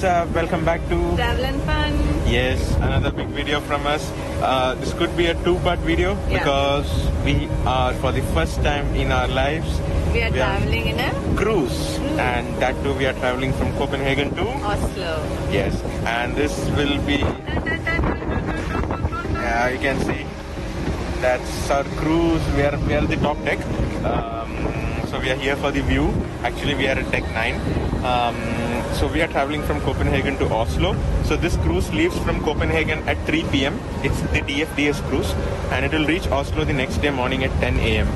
what's up? Welcome back to Travel and Fun. Yes, another big video from us. This could be a two-part video because we are, for the first time in our lives, we are traveling in a cruise, and that too we are traveling from Copenhagen to Oslo. Yes, and this will be, yeah, you can see that's our cruise. We are at the top deck. So we are here for the view. Actually, we are at deck 9. So we are traveling from Copenhagen to Oslo. So this cruise leaves from Copenhagen at 3 p.m. It's the DFDS Cruise, and it will reach Oslo the next day morning at 10 a.m.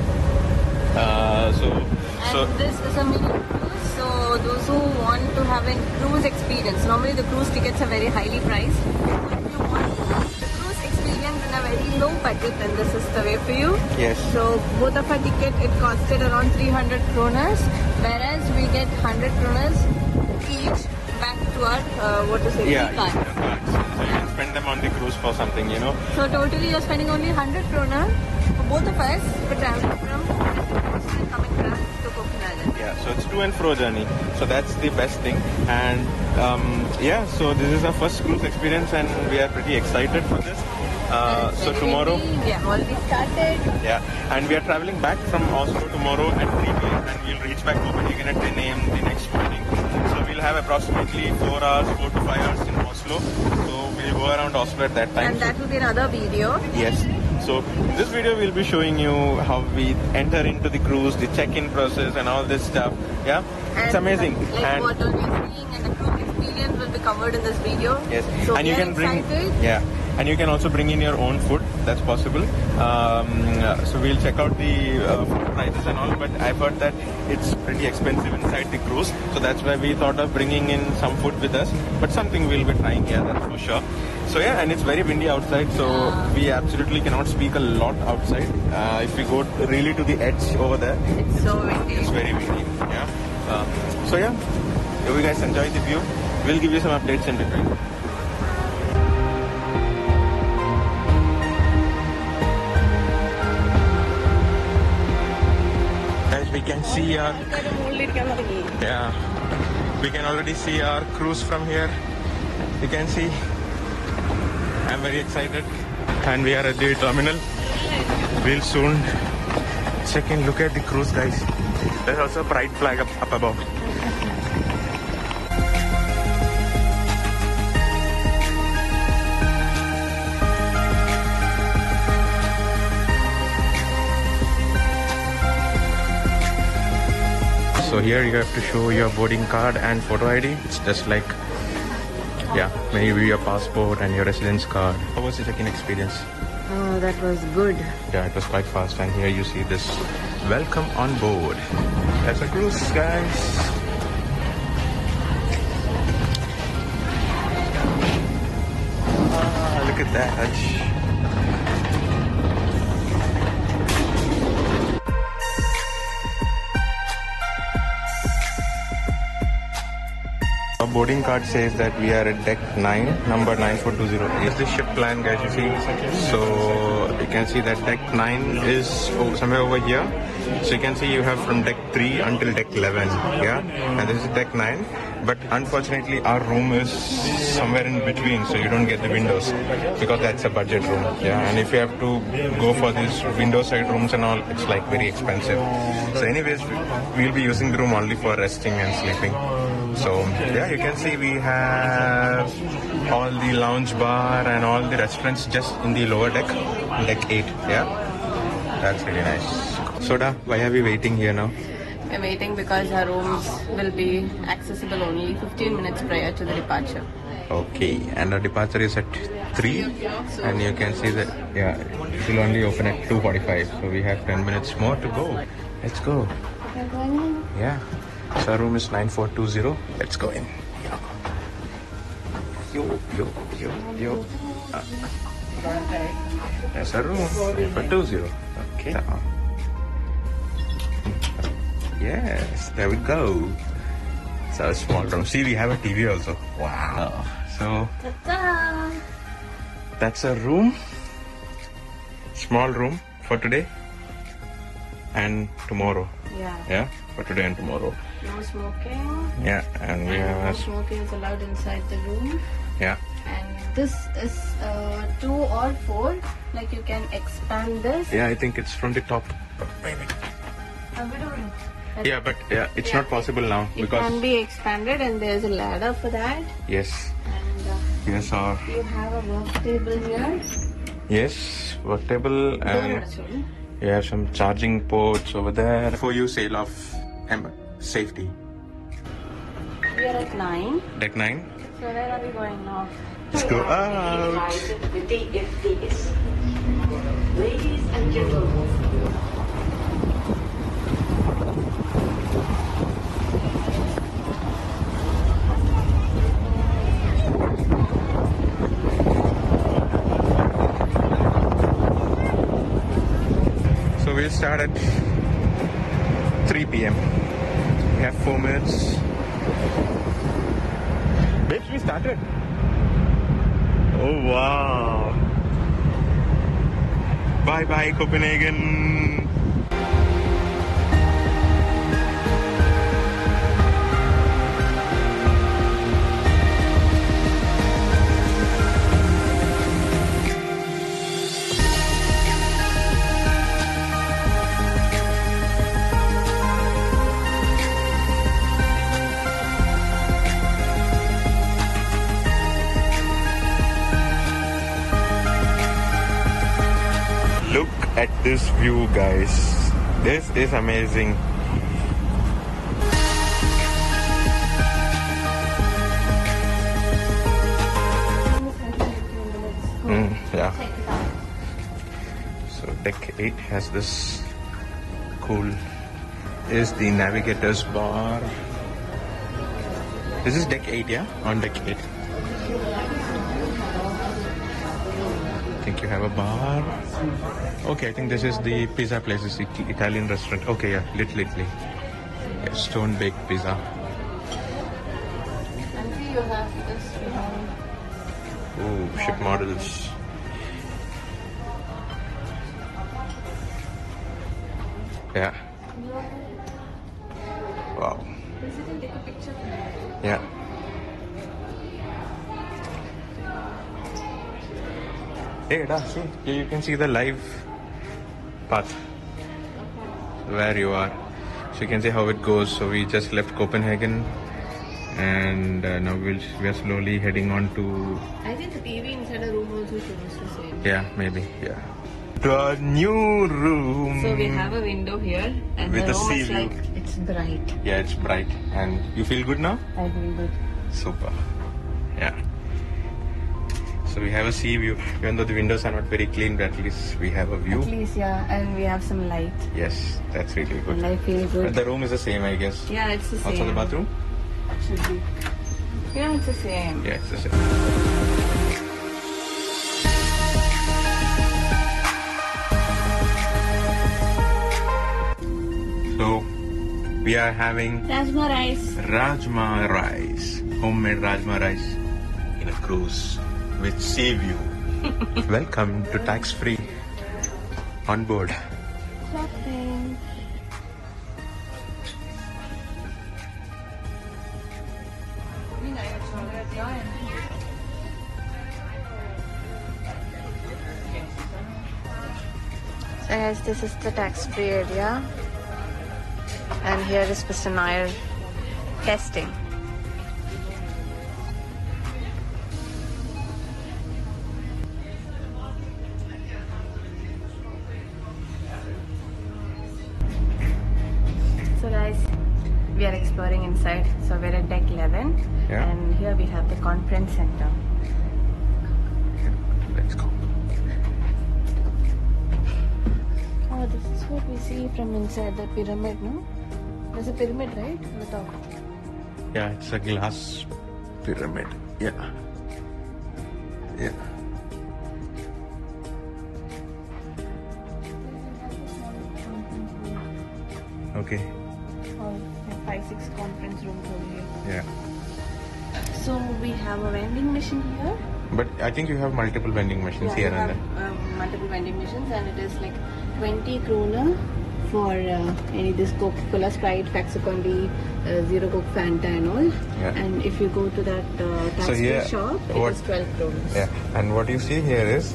So this is a mini cruise. So those who want to have a cruise experience, normally the cruise tickets are very highly priced. If you want the cruise experience in a very low budget, then this is the way for you. Yes. So both of our ticket, it costed around 300 kroners, whereas we get 100 kroners each back to our card. So you can spend them on the cruise for something, you know. So totally you're spending only 100 kroner for both of us for traveling from Oslo and coming back to Copenhagen. Yeah, so it's to and fro journey. So that's the best thing. And so this is our first cruise experience, and we are pretty excited for this. So tomorrow we have already started. Yeah, and we are traveling back from Oslo tomorrow at 3 p.m. and we'll reach back Copenhagen at 10 a.m. the next morning. So we'll have approximately 4 to 5 hours in Oslo. So we'll go around Oslo at that time. And that will be another video. Yes. So this video will be showing you how we enter into the cruise, the check-in process and all this stuff. Yeah, and it's amazing. Like and what all you're seeing and the cruise experience will be covered in this video. Yes. So and you can bring and you can also bring in your own food. That's possible. So we'll check out the food prices and all, but I've heard that it's pretty expensive inside the cruise. So that's why we thought of bringing in some food with us. But something we'll be trying here, that's for sure. So yeah, and it's very windy outside, so we absolutely cannot speak a lot outside. If we go really to the edge over there, it's so windy. It's very windy. Yeah. So yeah, if you guys enjoy the view, we'll give you some updates in between. We can see our we can already see our cruise from here. You can see I'm very excited, and we are at the terminal. We'll soon check in. Look at the cruise, guys. There's also a pride flag up above. So here you have to show your boarding card and photo ID. It's just like, maybe your passport and your residence card. How was the check-in experience? Oh, that was good. Yeah, it was quite fast. And here you see this welcome on board. That's a cruise, guys. Look at that. Our boarding card says that we are at deck 9, number 9420. Here's the ship plan, guys, you see. So you can see that deck 9 is somewhere over here. So you can see you have from deck 3 until deck 11, yeah. And this is deck 9. But unfortunately, our room is somewhere in between, so you don't get the windows because that's a budget room, yeah. And if you have to go for these window side rooms and all, it's like very expensive. So anyways, we'll be using the room only for resting and sleeping. So yeah, you can see we have all the lounge bar and all the restaurants just in the lower deck, deck 8, yeah. That's really nice. Soda, why are we waiting here now? We're waiting because our rooms will be accessible only 15 minutes prior to the departure. Okay, and our departure is at 3, and you can see that, it will only open at 2:45, so we have 10 minutes more to go. Let's go. Yeah, so our room is 9420. Let's go in. Yo. That's our room, 9420. Okay. Yes, there we go. So a small room. See, we have a TV also. Wow. So that's a room. Small room for today and tomorrow. Yeah. Yeah, for today and tomorrow. No smoking. Yeah, and we have No a smoking is allowed inside the room. yeah. And this is 2 or 4. Like you can expand this. Yeah, I think it's from the top. Maybe. Yeah, but it's not possible now It because can be expanded, and there's a ladder for that. yes, And yes, or you have a work table here. yes, work table, and you have some charging ports over there for you. Sail off safety. We are at 9. Deck 9. So where are we going now? Let's go out. The DFDS. Ladies and gentlemen. So we'll start at 3 p.m. We have 4 minutes. Babes, we started. Oh wow. Bye bye Copenhagen. Look at this view, guys. This is amazing. Yeah. So deck 8 has this cool. Is the navigator's bar. This is deck 8, yeah? On deck 8. I think you have a bar. Okay, I think this is the pizza place. It's the Italian restaurant. Okay, yeah, Italy. Yeah, stone baked pizza. And see, you have this behind. Ooh, ship models. Yeah. Wow. Visiting, take a picture. Yeah. Hey, Ada, see, here you can see the live path where you are. So you can see how it goes. So we just left Copenhagen, and now we are slowly heading on to. I think the TV inside a room also shows the same. Yeah, maybe. Yeah. To our new room. So we have a window here, and With the the room sea is view. like it's bright. Yeah, it's bright. And you feel good now? I feel good. Super. Yeah. So we have a sea view. Even though the windows are not very clean, but at least we have a view. At least, yeah, and we have some light. Yes, that's really good. And I feel But good. the room is the same, I guess. Yeah, it's the same. Also the bathroom? Should be. Yeah, it's the same. Yeah, it's the same. So we are having Rajma rice. homemade rajma rice in a cruise with sea view. Welcome to tax free on board. Shopping. So guys, this is the tax-free area, and here is Mr. Nair testing. So guys, we are exploring inside. So we're at deck 11, Yeah. and here we have the conference center. Let's go. Oh, this is what we see from inside the pyramid, no? There's a pyramid, right? On the top. Yeah, it's a glass pyramid. Yeah. Yeah. Okay. Oh, 5-6 conference rooms over here. Yeah. So we have a vending machine here. But I think you have multiple vending machines Yeah, here we and have there. multiple vending machines, and it is like 20 kroner for any this Coca-Cola, Sprite, Faxacondi, Zero Coke, Fanta and all. Yeah. And if you go to that tax-free shop, it is 12 kroners. Yeah, and what you see here is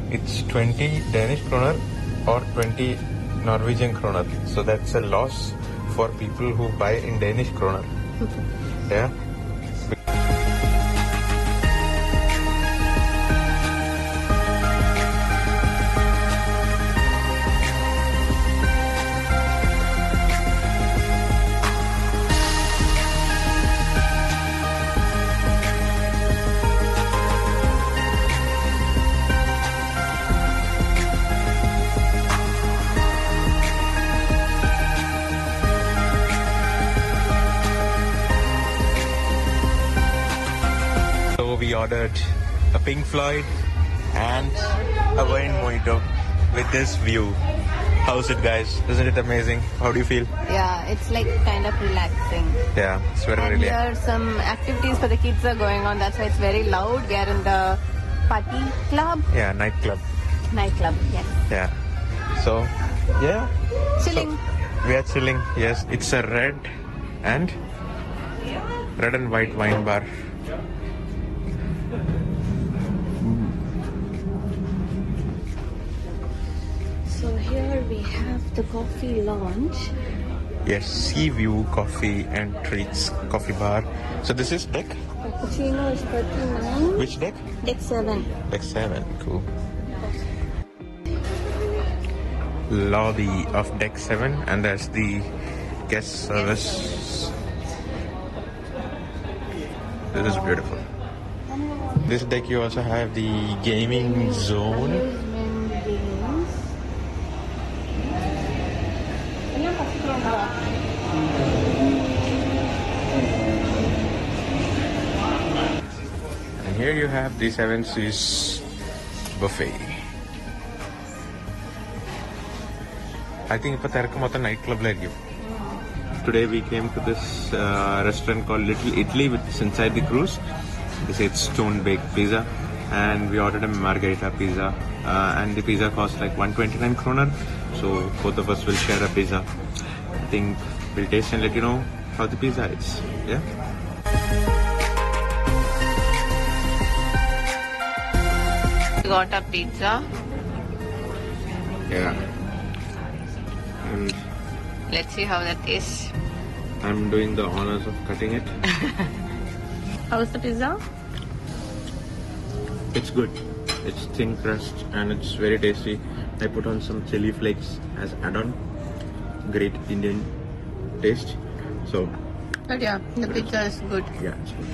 it's 20 Danish kroner or 20 Norwegian kroner. So that's a loss for people who buy in Danish kroner. Yeah. We ordered a Pink Floyd and a wine mojito with this view. How's it, guys? Isn't it amazing? How do you feel? Yeah, it's like kind of relaxing. Yeah, it's very And relaxing. here some activities for the kids are going on. That's why it's very loud. We are in the party club. Yeah, nightclub. Nightclub, yes. Yeah. So, yeah. Chilling. So, we are chilling. Yes, it's a red and white wine bar. So here we have the coffee lounge. Yes, Sea View Coffee and Treats Coffee Bar. So this is deck? Cappuccino is 39. Which deck? Deck 7. Deck 7, cool. Lobby of deck 7, and that's the guest service. This is beautiful. This deck you also have the gaming zone. Amusement games. And here you have the 7 Seas buffet. I think it's a nightclub. Today we came to this restaurant called Little Italy, which is inside the cruise. They say it's stone baked pizza, and we ordered a margherita pizza, and the pizza cost like 129 kroner. So both of us will share a pizza. I think we'll taste and let you know how the pizza is. Yeah. We got a pizza. Yeah. And Let's see how that is. I'm doing the honors of cutting it. How's the pizza? It's good. It's thin crust and it's very tasty. I put on some chili flakes as add-on. Great Indian taste. So But yeah, the pizza is good. yeah, it's good.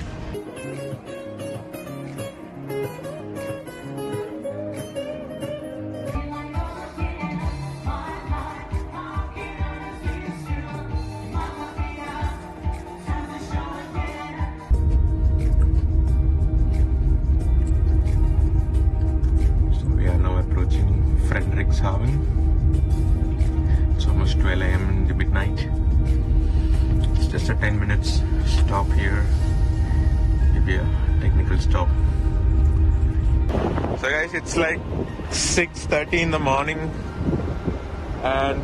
It's almost 12 a.m. in the midnight. It's just a 10 minutes stop here. Maybe a technical stop. So guys, it's like 6:30 in the morning and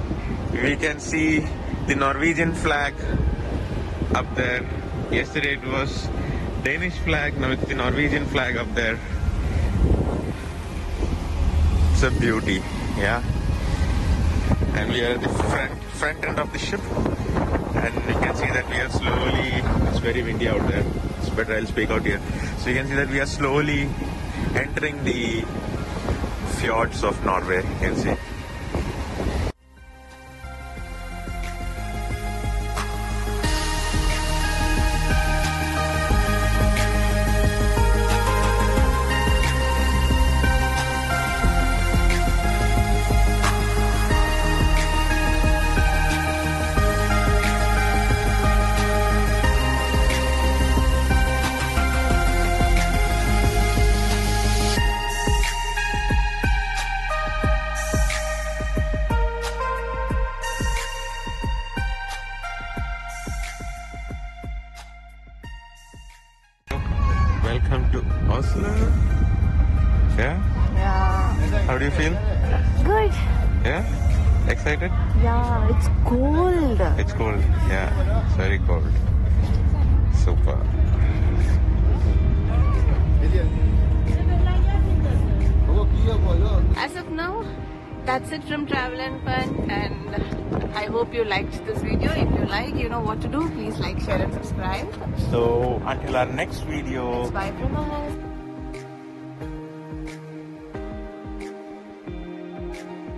we can see the Norwegian flag up there. Yesterday it was Danish flag, now it's the Norwegian flag up there. It's a beauty, yeah. And we are at the front end of the ship, and you can see that we are slowly, it's very windy out there, it's better I'll speak out here. So you can see that we are slowly entering the fjords of Norway, you can see. Welcome to Oslo. Yeah? Yeah. How do you feel? Good. Yeah? Excited? Yeah, it's cold. It's cold. Yeah, it's very cold. Super. As of now, that's it from Travel and Fun, and I hope you liked this video. If you like, you know what to do. Please like, share and subscribe. So until our next video. Bye from us.